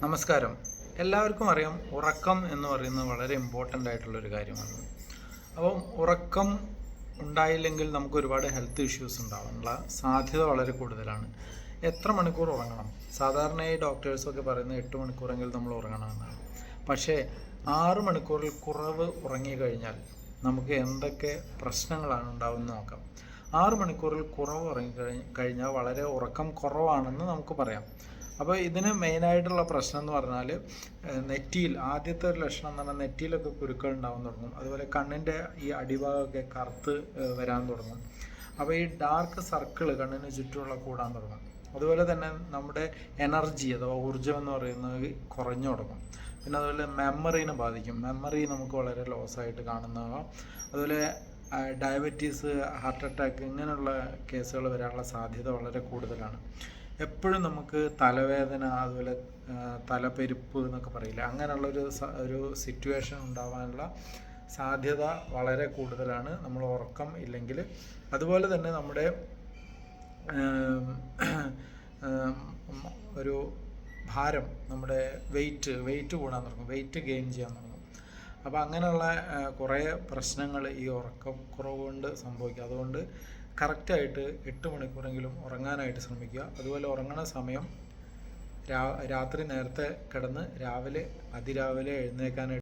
നമസ്കാരം. എല്ലാവർക്കും അറിയാം ഉറക്കം എന്ന് പറയുന്നത് വളരെ ഇമ്പോർട്ടൻ്റ് ആയിട്ടുള്ളൊരു കാര്യമാണ്. അപ്പം ഉറക്കം ഉണ്ടായില്ലെങ്കിൽ നമുക്ക് ഒരുപാട് ഹെൽത്ത് ഇഷ്യൂസ് ഉണ്ടാവാനുള്ള സാധ്യത വളരെ കൂടുതലാണ്. എത്ര മണിക്കൂർ ഉറങ്ങണം? സാധാരണയായി ഡോക്ടേഴ്സൊക്കെ പറയുന്നത് 8 മണിക്കൂറെങ്കിലും നമ്മൾ ഉറങ്ങണമെന്നാണ്. പക്ഷേ 6 മണിക്കൂറിൽ കുറവ് ഉറങ്ങിക്കഴിഞ്ഞാൽ നമുക്ക് എന്തൊക്കെ പ്രശ്നങ്ങളാണ് ഉണ്ടാവുന്നത് നോക്കാം. 6 മണിക്കൂറിൽ കുറവ് കഴിഞ്ഞാൽ വളരെ ഉറക്കം കുറവാണെന്ന് നമുക്ക് പറയാം. അപ്പോൾ ഇതിന് മെയിനായിട്ടുള്ള പ്രശ്നം എന്ന് പറഞ്ഞാൽ നെറ്റിയിൽ ആദ്യത്തെ ഒരു ലക്ഷണം എന്ന് പറഞ്ഞാൽ നെറ്റിയിലൊക്കെ കുരുക്കൾ ഉണ്ടാകാൻ തുടങ്ങും. അതുപോലെ കണ്ണിൻ്റെ ഈ അടിഭാഗമൊക്കെ കറുത്ത് വരാൻ തുടങ്ങും. അപ്പോൾ ഈ ഡാർക്ക് സർക്കിൾ കണ്ണിന് ചുറ്റുമുള്ള കൂടാൻ തുടങ്ങും. അതുപോലെ തന്നെ നമ്മുടെ എനർജി അഥവാ ഊർജ്ജം എന്ന് പറയുന്നത് കുറഞ്ഞു തുടങ്ങും. പിന്നെ അതുപോലെ മെമ്മറീനെ ബാധിക്കും. മെമ്മറി നമുക്ക് വളരെ ലോസായിട്ട് കാണുന്നതാകാം. അതുപോലെ ഡയബറ്റീസ്, ഹാർട്ട് അറ്റാക്ക് ഇങ്ങനെയുള്ള കേസുകൾ വരാനുള്ള സാധ്യത വളരെ കൂടുതലാണ്. എപ്പോഴും നമുക്ക് തലവേദന, അതുപോലെ തലപ്പെരുപ്പ് എന്നൊക്കെ പറയില്ല, അങ്ങനെയുള്ളൊരു ഒരു സിറ്റുവേഷൻ ഉണ്ടാവാനുള്ള സാധ്യത വളരെ കൂടുതലാണ് നമ്മൾ ഉറക്കം ഇല്ലെങ്കിൽ. അതുപോലെ തന്നെ നമ്മുടെ ഒരു ഭാരം, നമ്മുടെ വെയിറ്റ് കൂടാൻ തുടങ്ങും, വെയിറ്റ് ഗെയിൻ ചെയ്യാൻ തുടങ്ങും. അപ്പോൾ അങ്ങനെയുള്ള കുറേ പ്രശ്നങ്ങൾ ഈ ഉറക്കക്കുറവ് കൊണ്ട് സംഭവിക്കും. അതുകൊണ്ട് കറക്റ്റായിട്ട് 8 മണിക്കൂറെങ്കിലും ഉറങ്ങാനായിട്ട് ശ്രമിക്കുക. അതുപോലെ ഉറങ്ങണ സമയം രാത്രി നേരത്തെ കിടന്ന് അതിരാവിലെ എഴുന്നേൽക്കാനായിട്ട്